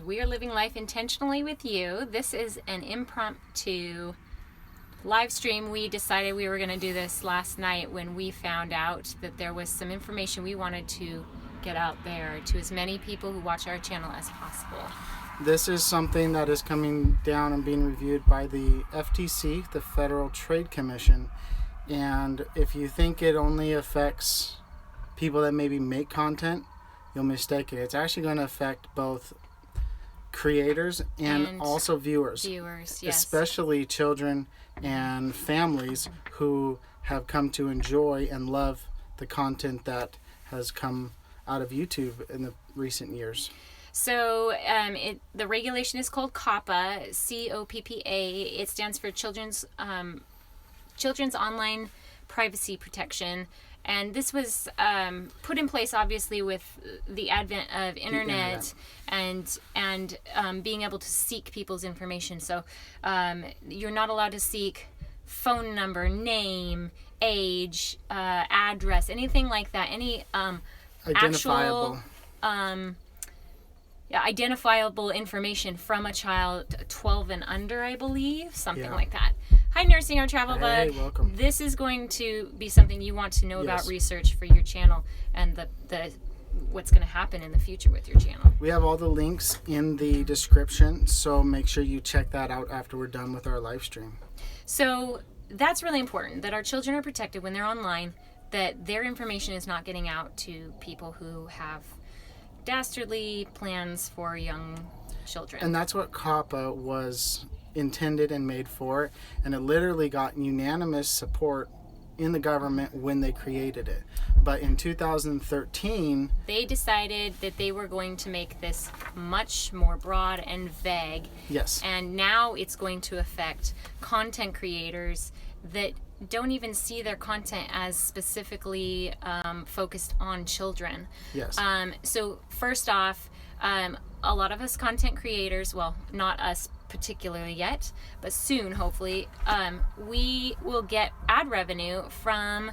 we are living life intentionally with you. This is an impromptu live stream. We decided we were going to do this last night when we found out that there was some information we wanted to get out there to as many people who watch our channel as possible. This is something that is coming down and being reviewed by the FTC, the Federal Trade Commission. And if you think it only affects people that maybe make content, you'll mistake it. It's actually going to affect both creators and also viewers. Viewers, yes. Especially children and families who have come to enjoy and love the content that has come out of YouTube in the recent years. So the regulation is called COPPA, C-O-P-P-A. It stands for Children's Online Privacy Protection. And this was put in place, obviously, with the advent of internet and being able to seek people's information. So you're not allowed to seek phone number, name, age, address, anything like that. Any identifiable. Identifiable information from a child 12 and under, I believe, something like that. Hi, Nursing Our Travel Bug. Hey, welcome. This is going to be something you want to know about research for your channel and the what's going to happen in the future with your channel. We have all the links in the description, so make sure you check that out after we're done with our live stream. So that's really important, that our children are protected when they're online, that their information is not getting out to people who have dastardly plans for young children. And that's what COPPA was intended and made for, and it literally got unanimous support in the government when they created it. But in 2013, they decided that they were going to make this much more broad and vague. Yes. And now it's going to affect content creators that don't even see their content as specifically focused on children. Yes. So first off, a lot of us content creators, well, not us particularly yet, but soon, hopefully, we will get ad revenue from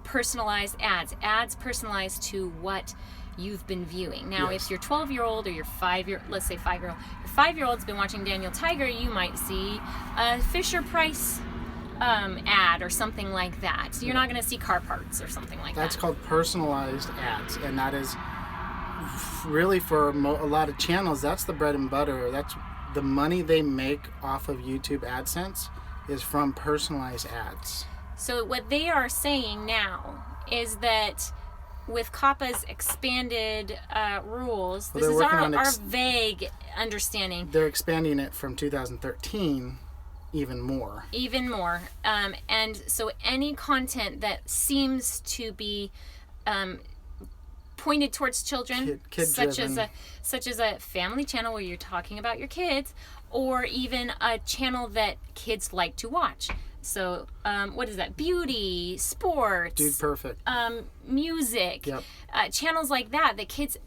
personalized ads personalized to what you've been viewing. Now, if your 12-year-old or your 5-year, let's say 5-year-old, your 5-year-old's been watching Daniel Tiger, you might see a Fisher Price ad or something like that. So you're not going to see car parts or something like that. That's called personalized ads, and that is really for a lot of channels, that's the bread and butter. That's the money they make off of YouTube AdSense is from personalized ads. So what they are saying now is that with COPPA's expanded rules, this is our vague understanding. They're expanding it from 2013 even more. And so any content that seems to be pointed towards children, such as a family channel where you're talking about your kids, or even a channel that kids like to watch. So what is that? Beauty, sports, Dude Perfect, music, channels like that kids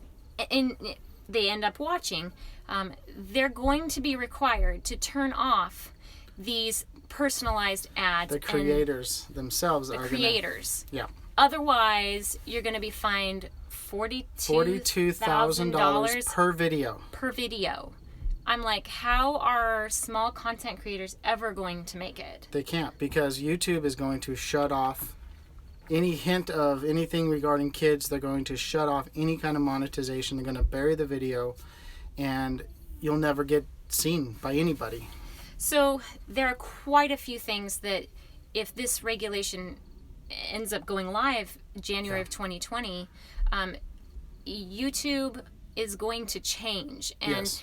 they end up watching. They're going to be required to turn off these personalized ads. The creators themselves are creators. Otherwise, you're going to be fined $42,000 per video. I'm like, how are small content creators ever going to make it? They can't, because YouTube is going to shut off any hint of anything regarding kids. They're going to shut off any kind of monetization. They're going to bury the video, and you'll never get seen by anybody. So there are quite a few things that, if this regulation ends up going live January of 2020, YouTube is going to change. And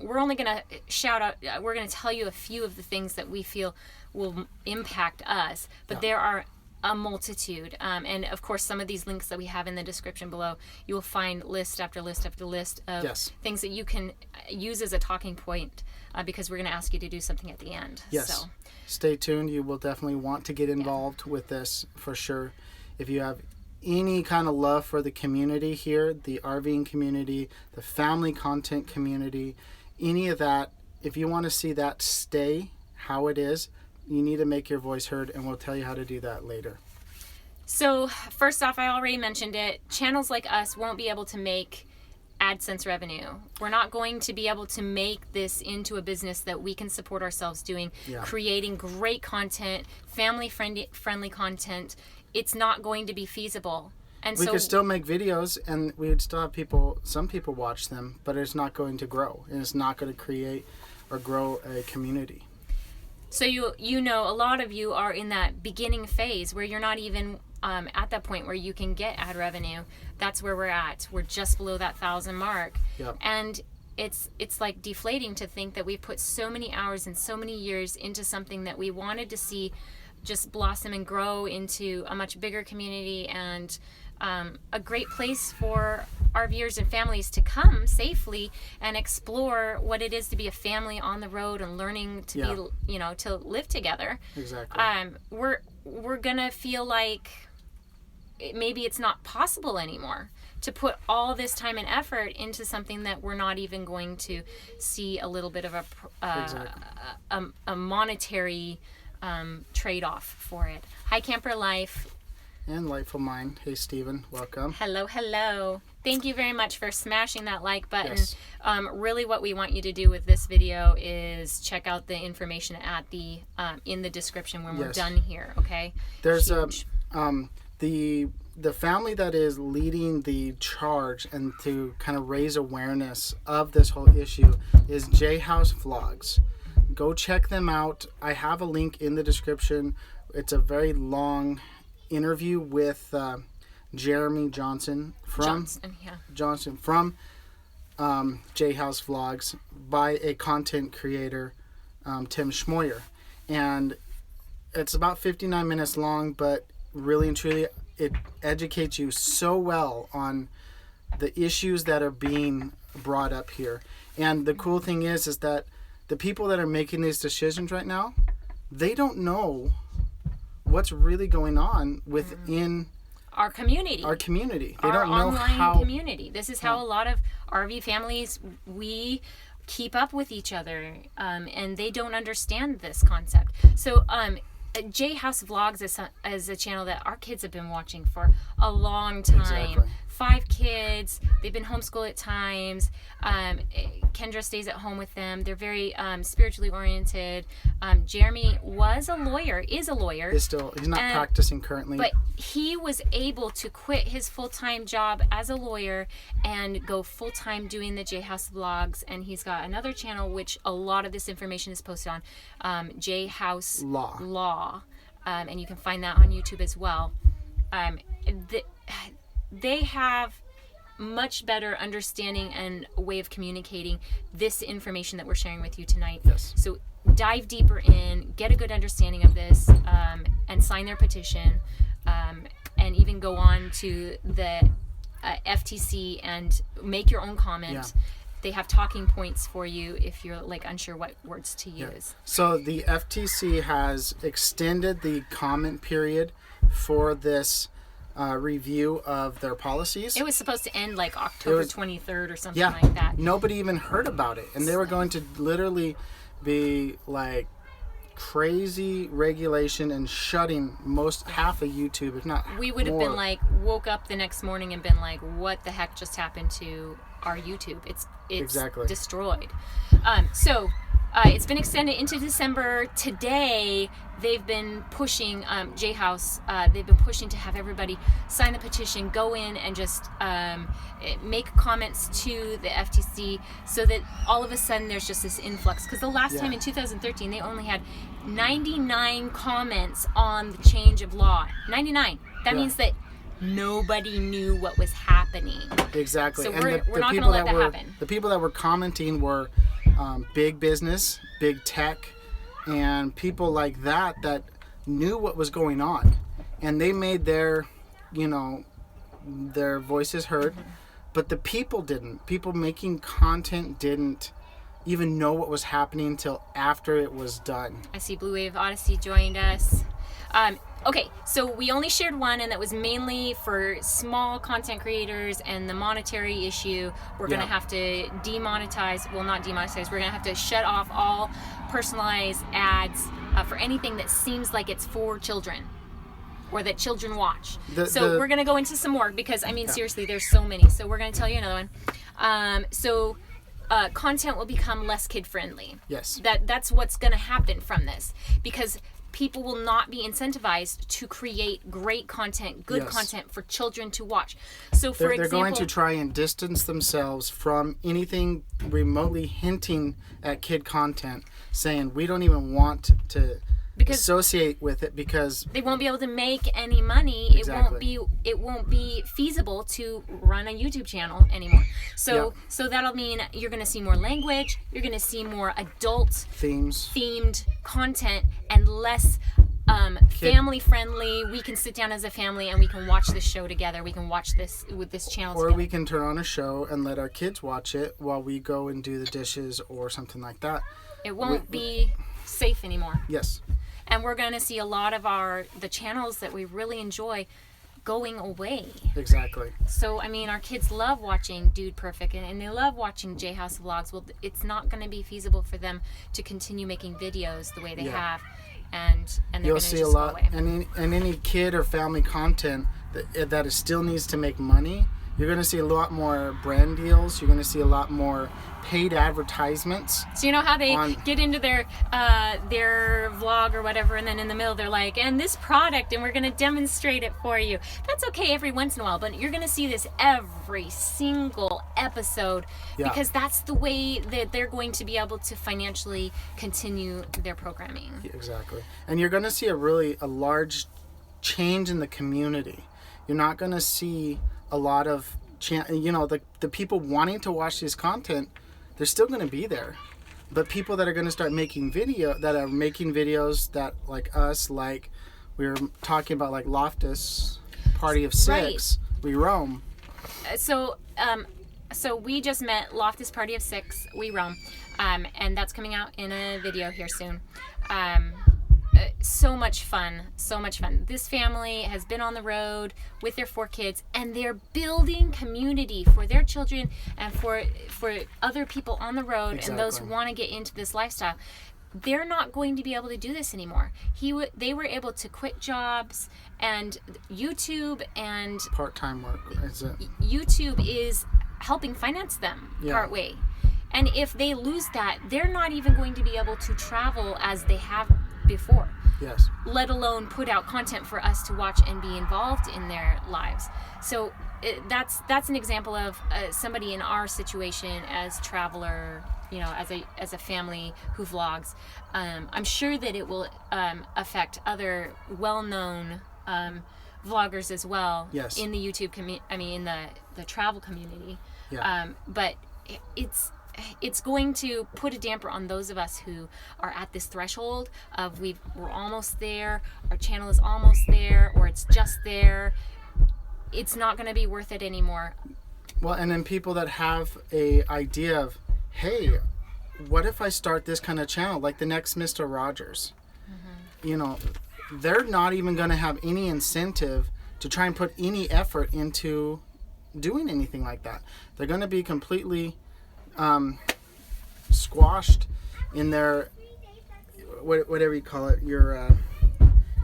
we're only going to shout out, we're going to tell you a few of the things that we feel will impact us. But there are a multitude. And of course, some of these links that we have in the description below, you will find list after list after list of things that you can use as a talking point, because we're going to ask you to do something at the end. So stay tuned. You will definitely want to get involved with this for sure. If you have any kind of love for the community here, the RVing community, the family content community, any of that, if you want to see that stay how it is, you need to make your voice heard, and we'll tell you how to do that later. So first off, I already mentioned it, channels like us won't be able to make AdSense revenue. We're not going to be able to make this into a business that we can support ourselves doing, creating great content, family-friendly content. It's not going to be feasible. And we could still make videos, and we would still have some people watch them, but it's not going to grow, and it's not going to create or grow a community. So you know, a lot of you are in that beginning phase where you're not even at that point where you can get ad revenue. That's where we're at. We're just below that 1,000 mark. Yep. And it's like deflating to think that we put so many hours and so many years into something that we wanted to see just blossom and grow into a much bigger community and a great place for our viewers and families to come safely and explore what it is to be a family on the road and learning to be, you know, to live together. Exactly. We're gonna feel like maybe it's not possible anymore to put all this time and effort into something that we're not even going to see a little bit of a monetary trade-off for it. Hi, Camper Life. And Lightful Mind. Hey, Stephen. Welcome. Hello. Thank you very much for smashing that like button. Yes. Really what we want you to do with this video is check out the information at the in the description when we're done here, okay? There's the family that is leading the charge and to kind of raise awareness of this whole issue is J House Vlogs. Go check them out. I have a link in the description. It's a very long interview with Jeremy Johnson from J House Vlogs by a content creator, Tim Schmoyer, and it's about 59 minutes long, but really and truly it educates you so well on the issues that are being brought up here. And the cool thing is that the people that are making these decisions right now, they don't know what's really going on within our community. They don't know how community. This is how a lot of RV families, we keep up with each other, and they don't understand this concept. So J House Vlogs is a channel that our kids have been watching for a long time. Exactly. 5 kids. They've been homeschooled at times. Kendra stays at home with them. They're very spiritually oriented. Jeremy is a lawyer. He's not practicing currently. But he was able to quit his full-time job as a lawyer and go full-time doing the J House Vlogs. And he's got another channel which a lot of this information is posted on, J House Law. And you can find that on YouTube as well. They have much better understanding and way of communicating this information that we're sharing with you tonight. Yes. So dive deeper in, get a good understanding of this, and sign their petition, and even go on to the FTC and make your own comment. Yeah. They have talking points for you if you're like unsure what words to use. Yeah. So the FTC has extended the comment period for this review of their policies. It was supposed to end like October 23rd or something like that. Nobody even heard about it. And they were going to literally be like crazy regulation and shutting half of YouTube, if not we would have more. Been like, woke up the next morning and been like, what the heck just happened to our YouTube? It's exactly destroyed. So it's been extended into December. Today, they've been pushing, J House, they've been pushing to have everybody sign the petition, go in and just make comments to the FTC so that all of a sudden there's just this influx. Because the last time in 2013, they only had 99 comments on the change of law. 99. That means that nobody knew what was happening. Exactly. So and we're not going to let that happen. The people that were commenting were big business, big tech, and people like that knew what was going on, and they made their voices heard. Mm-hmm. But the people didn't. People making content didn't even know what was happening until after it was done. I see Blue Wave Odyssey joined us. Okay, so we only shared one, and that was mainly for small content creators and the monetary issue. We're going to have to demonetize. Well, not demonetize. We're going to have to shut off all personalized ads for anything that seems like it's for children or that children watch. We're going to go into some more because, seriously, there's so many. So we're going to tell you another one. So content will become less kid friendly. Yes. That's what's going to happen from this, because people will not be incentivized to create great content, good content for children to watch. So for example, they're going to try and distance themselves from anything remotely hinting at kid content, saying we don't even want to associate with it because they won't be able to make any money. Exactly. It won't be feasible to run a YouTube channel anymore. So that'll mean you're going to see more language, you're going to see more adult themed content, and less family friendly. We can sit down as a family and we can watch this show together. We can watch this with this channel or together. we can turn on a show and let our kids watch it while we go and do the dishes or something like that. It won't be safe anymore. Yes. And we're going to see a lot of the channels that we really enjoy going away. Exactly. So, I mean, our kids love watching Dude Perfect and they love watching J House Vlogs. Well, it's not going to be feasible for them to continue making videos the way they have. And they're you'll going to see just a lot, go away. and any kid or family content that still needs to make money. You're going to see a lot more brand deals. You're going to see a lot more paid advertisements. So you know how they get into their vlog or whatever, and then in the middle they're like, and this product, and we're going to demonstrate it for you. That's okay every once in a while, but you're going to see this every single episode because that's the way that they're going to be able to financially continue their programming. Exactly. And you're going to see a large change in the community. You're not going to see a lot of the people wanting to watch this content. They're still going to be there, but people that are going to start making videos that like us, like we were talking about, like Loftus Party of Six, We Roam. So we just met Loftus Party of Six, We Roam, and that's coming out in a video here soon. So much fun. This family has been on the road with their 4 kids, and they're building community for their children and for other people on the road and those who want to get into this lifestyle. They're not going to be able to do this anymore. They were able to quit jobs, and YouTube and part-time work. YouTube is helping finance them part way. And if they lose that, they're not even going to be able to travel as they have before. Yes. Let alone put out content for us to watch and be involved in their lives. So that's an example of somebody in our situation as traveler, as a family who vlogs. I'm sure that it will affect other well-known vloggers as well. Yes. In the YouTube in the travel community. Yeah. But it's going to put a damper on those of us who are at this threshold of we're almost there, our channel is almost there, or it's just there. It's not going to be worth it anymore. Well, and then people that have a idea of, hey, what if I start this kind of channel, like the next Mr. Rogers? Mm-hmm. They're not even going to have any incentive to try and put any effort into doing anything like that. They're going to be completely squashed in their whatever you call it, your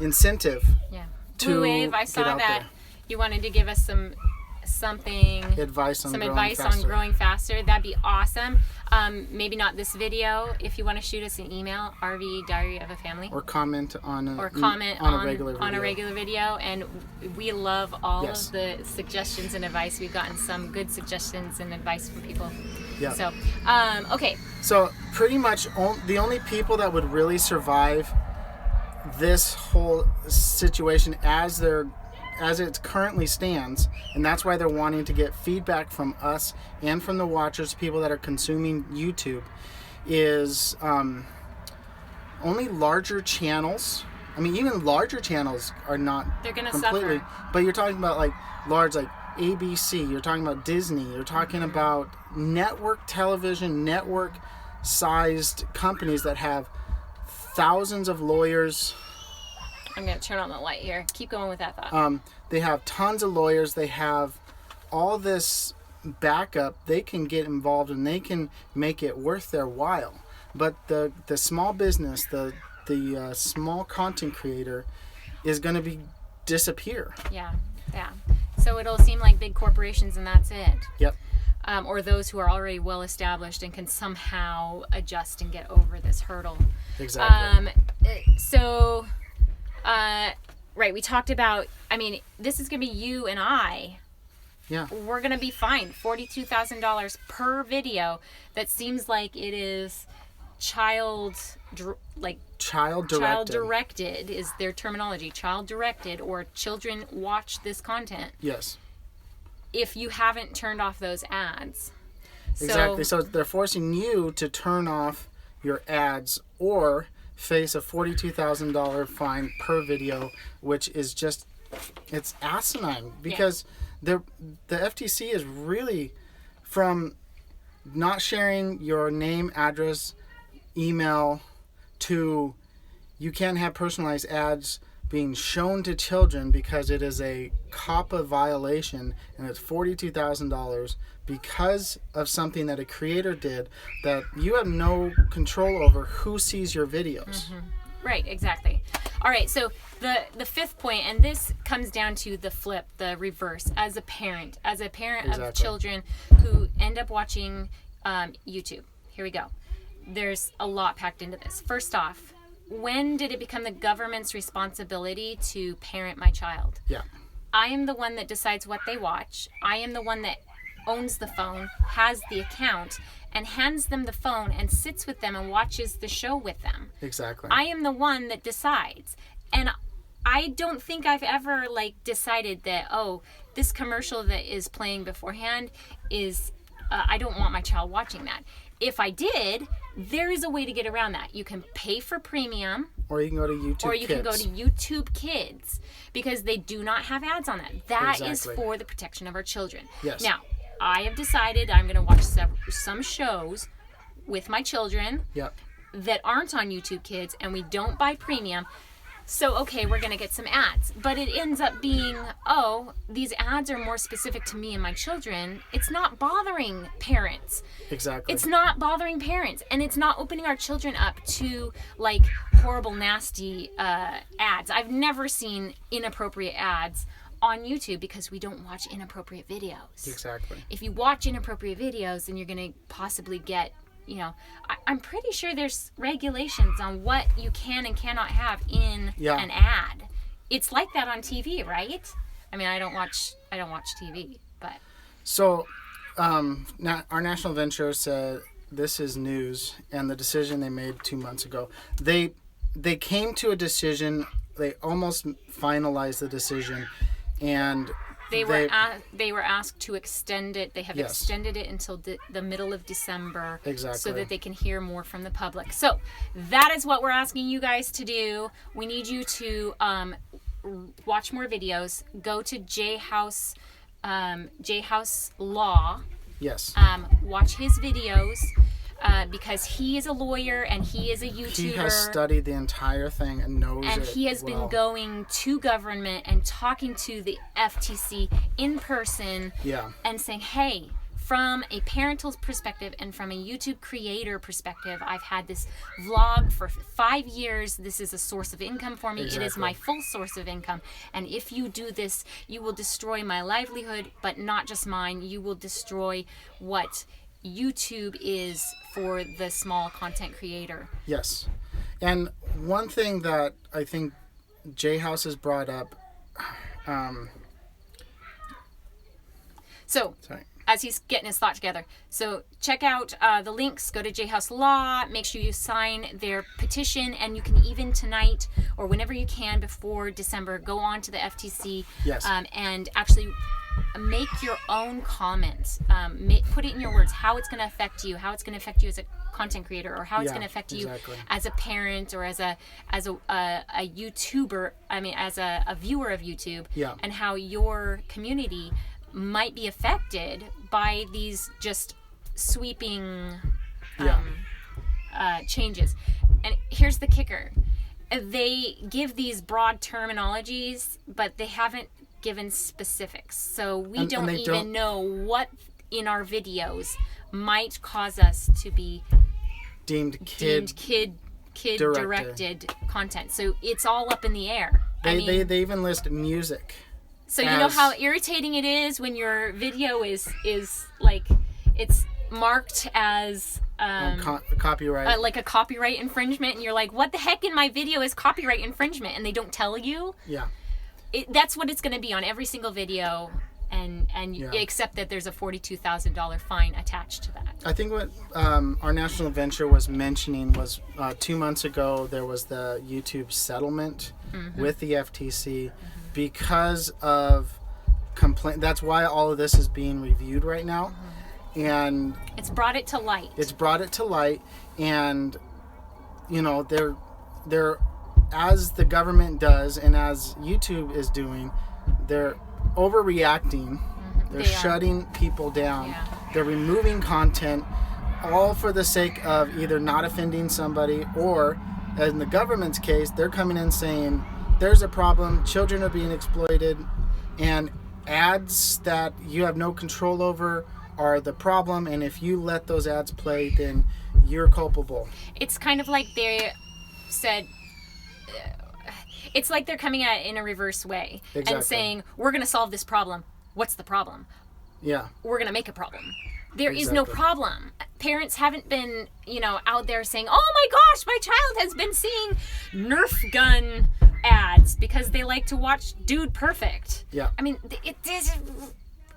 incentive. Yeah. To Blue Wave, I saw get out that there. You wanted to give us some advice on growing faster. That'd be awesome. Maybe not this video. If you want to shoot us an email, RV Diary of a Family, or comment on a regular video, and we love all of the suggestions and advice. We've gotten some good suggestions and advice from people. Yeah. So, okay. So pretty much the only people that would really survive this whole situation as it currently stands, and that's why they're wanting to get feedback from us and from the watchers, people that are consuming YouTube, is only larger channels. I mean, even larger channels are not they're gonna completely suffer. But you're talking about like large, like ABC, you're talking about Disney, you're talking about network television, network sized companies that have thousands of lawyers. I'm going to turn on the light here. Keep going with that thought. They have tons of lawyers. They have all this backup. They can get involved and they can make it worth their while. But the small business, the small content creator is going to disappear. Yeah. So it'll seem like big corporations and that's it. Yep. or those who are already well established and can somehow adjust and get over this hurdle. Exactly. Right, we talked about, I mean, this is going to be you and I. Yeah. We're going to be fined $42,000 per video that seems like it is child directed is their terminology. Child directed, or children watch this content. Yes. If you haven't turned off those ads. Exactly. So they're forcing you to turn off your ads or face a $42,000 fine per video, which is just, it's asinine, because the FTC is really, from not sharing your name, address, email, to you can't have personalized ads being shown to children because it is a COPPA violation, and it's $42,000 because of something that a creator did that you have no control over who sees your videos. Mm-hmm. Right, exactly. All right, so the fifth point, and this comes down to the flip, the reverse, as a parent Exactly. of children who end up watching YouTube. Here we go. There's a lot packed into this. First off, when did it become the government's responsibility to parent my child? Yeah. I am the one that decides what they watch. I am the one that owns the phone, has the account, and hands them the phone and sits with them and watches the show with them. Exactly. I am the one that decides. And I don't think I've ever decided that, oh, this commercial that is playing beforehand is, I don't want my child watching that. If I did, there is a way to get around that. You can pay for premium. Or you can go to YouTube Or you Kids. can go to YouTube Kids, because they do not have ads on that. That is Exactly. for the protection of our children. Yes. Now, I have decided I'm going to watch some shows with my children Yep. that aren't on YouTube Kids, and we don't buy premium. So, okay, we're going to get some ads. But it ends up being, oh, these ads are more specific to me and my children. It's not bothering parents. Exactly. It's not bothering parents. And it's not opening our children up to, horrible, nasty ads. I've never seen inappropriate ads on YouTube because we don't watch inappropriate videos. Exactly. If you watch inappropriate videos, then you're going to possibly get, I'm pretty sure there's regulations on what you can and cannot have in an ad. It's like that on TV, right? I mean, I don't watch TV, but. So, now our national venture said this is news, and the decision they made 2 months ago. They came to a decision. They almost finalized the decision, and they were asked to extend it. They have extended it until the middle of December, Exactly. so that they can hear more from the public. So that is what we're asking you guys to do. We need you to watch more videos. Go to J House Law. Yes. Watch his videos. Because he is a lawyer and he is a YouTuber. He has studied the entire thing and knows it. And he has been going to government and talking to the FTC in person. Yeah. And saying, hey, from a parental perspective and from a YouTube creator perspective, I've had this vlog for 5 years. This is a source of income for me. Exactly. It is my full source of income. And if you do this, you will destroy my livelihood, but not just mine. You will destroy what YouTube is for the small content creator. Yes. And one thing that I think J House has brought up, as he's getting his thought together, so check out the links. Go to J House Law. Make sure you sign their petition, and you can even tonight or whenever you can before December go on to the FTC. Yes. And actually make your own comments. Put it in your words how it's going to affect you, how it's going to affect you as a content creator, or how it's going to affect you as a parent or as a YouTuber. I mean, as a viewer of YouTube, and how your community might be affected by these just sweeping changes. And here's the kicker: they give these broad terminologies, but they haven't given specifics, so we don't even know what in our videos might cause us to be deemed kid directed content. So it's all up in the air. They even list music. So you know how irritating it is when your video is like it's marked as copyright, like a copyright infringement, and you're like, what the heck in my video is copyright infringement? And they don't tell you. Yeah. That's what it's going to be on every single video, and except that there's a $42,000 fine attached to that. I think what our National Adventure was mentioning was 2 months ago there was the YouTube settlement with the FTC because of complaint. That's why all of this is being reviewed right now. And it's brought it to light. And they're as the government does and as YouTube is doing, they're overreacting. They're shutting people down. Yeah. They're removing content, all for the sake of either not offending somebody, or in the government's case, they're coming in saying there's a problem, children are being exploited, and ads that you have no control over are the problem, and if you let those ads play, then you're culpable. It's kind of like they said, it's like they're coming at it in a reverse way. Exactly. And saying, we're going to solve this problem. What's the problem? Yeah. We're going to make a problem. There is no problem. Parents haven't been, out there saying, oh my gosh, my child has been seeing Nerf gun ads because they like to watch Dude Perfect. Yeah. I mean,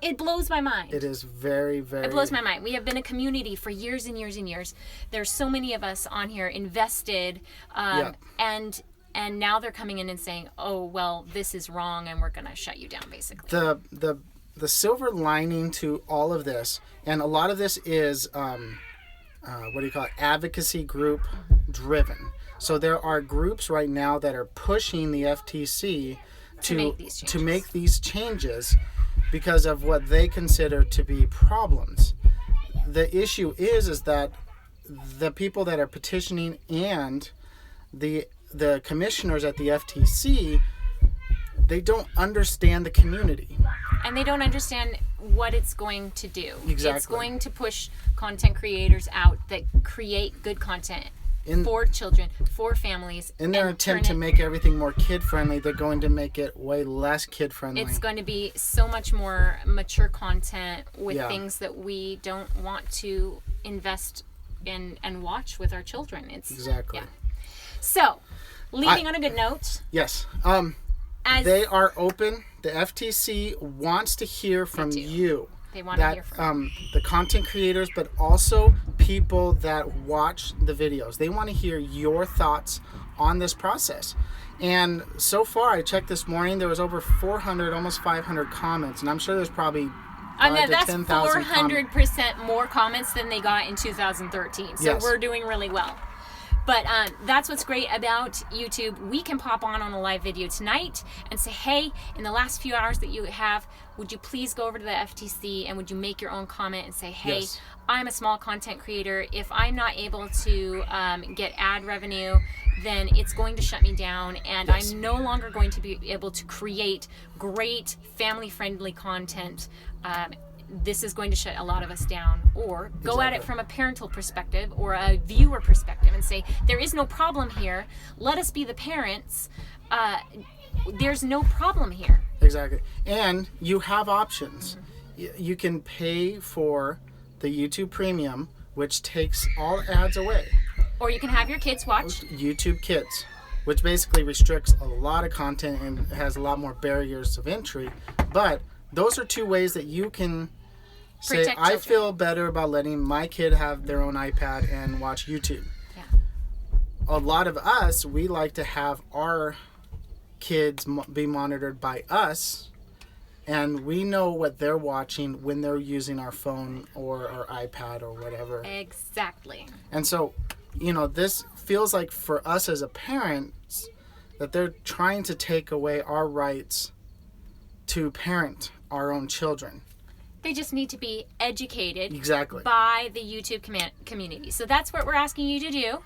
it blows my mind. It is very, very... It blows my mind. We have been a community for years and years and years. There's so many of us on here invested, and now they're coming in and saying, oh, well, this is wrong, and we're going to shut you down, basically. The silver lining to all of this, and a lot of this is, advocacy group driven. So there are groups right now that are pushing the FTC to make these changes because of what they consider to be problems. The issue is that the people that are petitioning and the commissioners at the FTC, they don't understand the community. And they don't understand what it's going to do. Exactly. It's going to push content creators out that create good content for children, for families. In their attempt to make everything more kid-friendly, they're going to make it way less kid-friendly. It's going to be so much more mature content with things that we don't want to invest in and watch with our children. Exactly. Yeah. So, leaving on a good note. Yes. They are open. The FTC wants to hear from you. They want to hear from the content creators, but also people that watch the videos. They want to hear your thoughts on this process. And so far, I checked this morning, there was over 400, almost 500 comments, and I'm sure there's probably 5,000 to 10,000 400% more comments than they got in 2013. So we're doing really well. But that's what's great about YouTube. We can pop on a live video tonight and say, hey, in the last few hours that you have, would you please go over to the FTC and would you make your own comment and say, hey, I'm a small content creator. If I'm not able to get ad revenue, then it's going to shut me down, and I'm no longer going to be able to create great family-friendly content. This is going to shut a lot of us down. Or go at it from a parental perspective or a viewer perspective and say, there is no problem here. Let us be the parents. There's no problem here. Exactly. And you have options. You can pay for the YouTube Premium, which takes all ads away. Or you can have your kids watch YouTube Kids, which basically restricts a lot of content and has a lot more barriers of entry. But those are two ways that you can say, I feel better about letting my kid have their own iPad and watch YouTube. Yeah. A lot of us, we like to have our kids be monitored by us, and we know what they're watching when they're using our phone or our iPad or whatever. Exactly. And so, this feels like for us as a parents that they're trying to take away our rights to parent our own children. They just need to be educated by the YouTube community. So that's what we're asking you to do.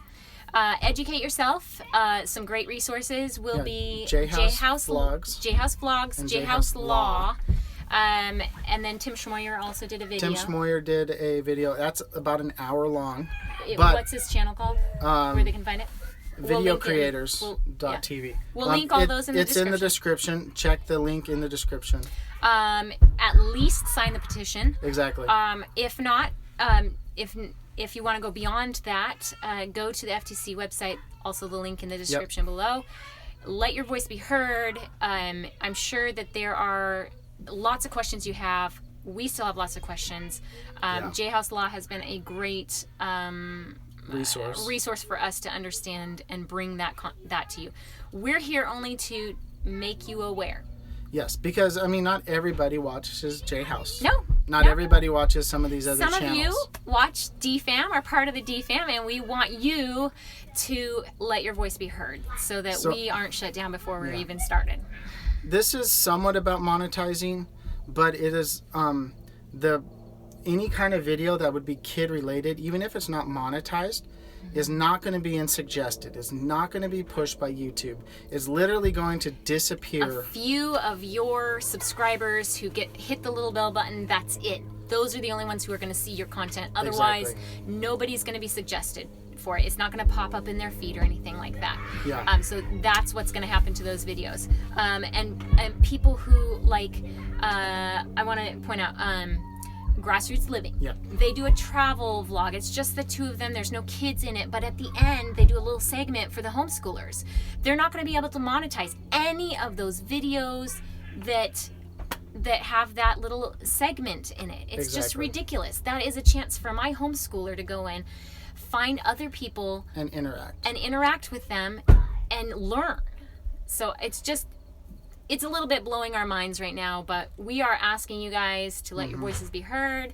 Educate yourself. Some great resources will be J-House Vlogs, and J-House Law. And then Tim Schmoyer also did a video. Tim Schmoyer did a video. That's about an hour long. What's his channel called? Where they can find it? Videocreators.tv. We'll link all those in the description. It's in the description. Check the link in the description. At least sign the petition. Exactly. If not, if you want to go beyond that, go to the FTC website. Also, the link in the description below. Let your voice be heard. I'm sure that there are lots of questions you have. We still have lots of questions. J-House Law has been a great resource for us to understand and bring that to you. We're here only to make you aware. Yes, because I mean, not everybody watches J-House. No. Not everybody watches some of these other channels. Some of you watch DFAM, are part of the DFAM, and we want you to let your voice be heard so that we aren't shut down before we're even started. This is somewhat about monetizing, but it is any kind of video that would be kid related, even if it's not monetized, is not going to be in suggested. It's not going to be pushed by YouTube. It's literally going to disappear. A few of your subscribers who hit the little bell button, that's it. Those are the only ones who are going to see your content. Otherwise, nobody's going to be suggested for it. It's not going to pop up in their feed or anything like that. Yeah. So that's what's going to happen to those videos. And people who like, I want to point out, Grassroots Living. Yeah. They do a travel vlog. It's just the two of them. There's no kids in it. But at the end, they do a little segment for the homeschoolers. They're not going to be able to monetize any of those videos that have that little segment in it. It's just ridiculous. That is a chance for my homeschooler to go in, find other people and interact with them and learn. So it's a little bit blowing our minds right now, but we are asking you guys to let your voices be heard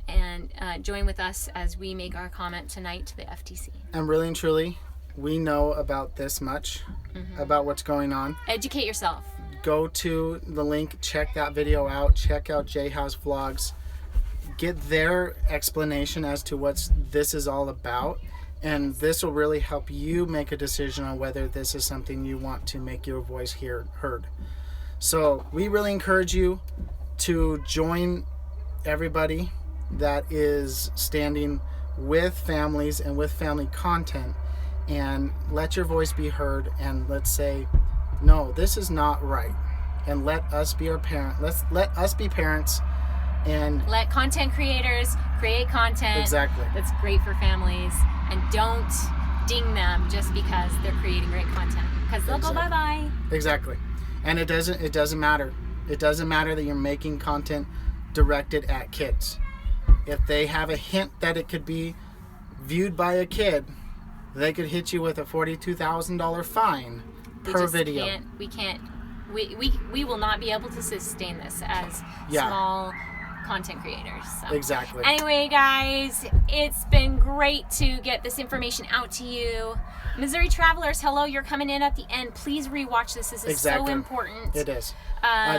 and join with us as we make our comment tonight to the FTC. And really and truly, we know about this much, about what's going on. Educate yourself. Go to the link, check that video out, check out J-House Vlogs, get their explanation as to what this is all about, and this will really help you make a decision on whether this is something you want to make your voice heard. So we really encourage you to join everybody that is standing with families and with family content, and let your voice be heard, and let's say, no, this is not right, and let us be our parent. Let us be parents, and let content creators create content that's great for families, and don't ding them just because they're creating great content, because they'll go bye-bye. Exactly. And it doesn't matter. It doesn't matter that you're making content directed at kids. If they have a hint that it could be viewed by a kid, they could hit you with a $42,000 fine per video. We will not be able to sustain this as small content creators. So. Exactly. Anyway, guys, it's been great to get this information out to you. Missouri travelers, hello, you're coming in at the end. Please rewatch this. This is so important. It is.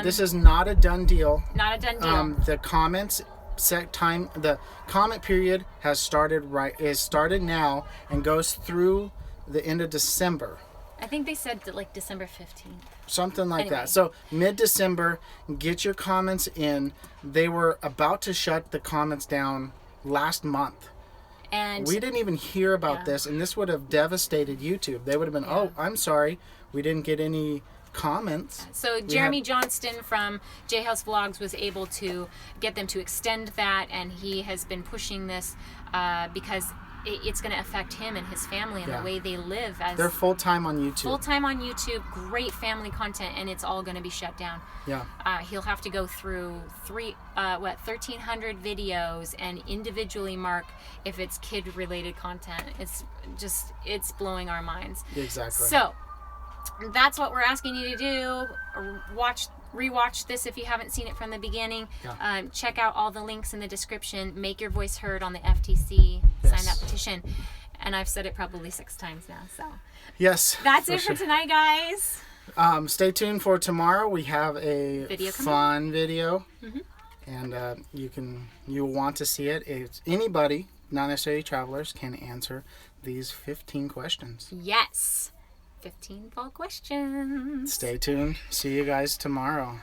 This is not a done deal. Not a done deal. The comments the comment period is started now and goes through the end of December. I think they said like December 15th. Something like that. So mid-December, get your comments in. They were about to shut the comments down last month. And we didn't even hear about this, and this would have devastated YouTube. They would have been, oh, I'm sorry, we didn't get any comments. So Jeremy Johnston from J-House Vlogs was able to get them to extend that, and he has been pushing this because it's going to affect him and his family and the way they live. They're full-time on YouTube. Full-time on YouTube, great family content, and it's all going to be shut down. Yeah. He'll have to go through 1,300 videos and individually mark if it's kid-related content. It's blowing our minds. Exactly. So that's what we're asking you to do. Rewatch this if you haven't seen it from the beginning. Check out all the links in the description. Make your voice heard on the FTC. Sign that petition. And I've said it probably 6 times now. So yes, that's it for tonight, guys. Stay tuned for tomorrow. We have a fun video, and you'll want to see it. It's anybody, not necessarily travelers, can answer these 15 questions. Yes. 15 fall questions. Stay tuned. See you guys tomorrow.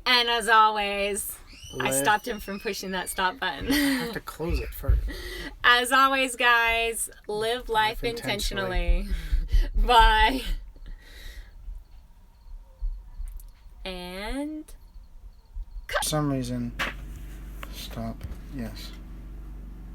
And as always, I stopped him from pushing that stop button. I have to close it first. As always, guys, live life intentionally. Bye. And cut. For some reason, stop. Yes.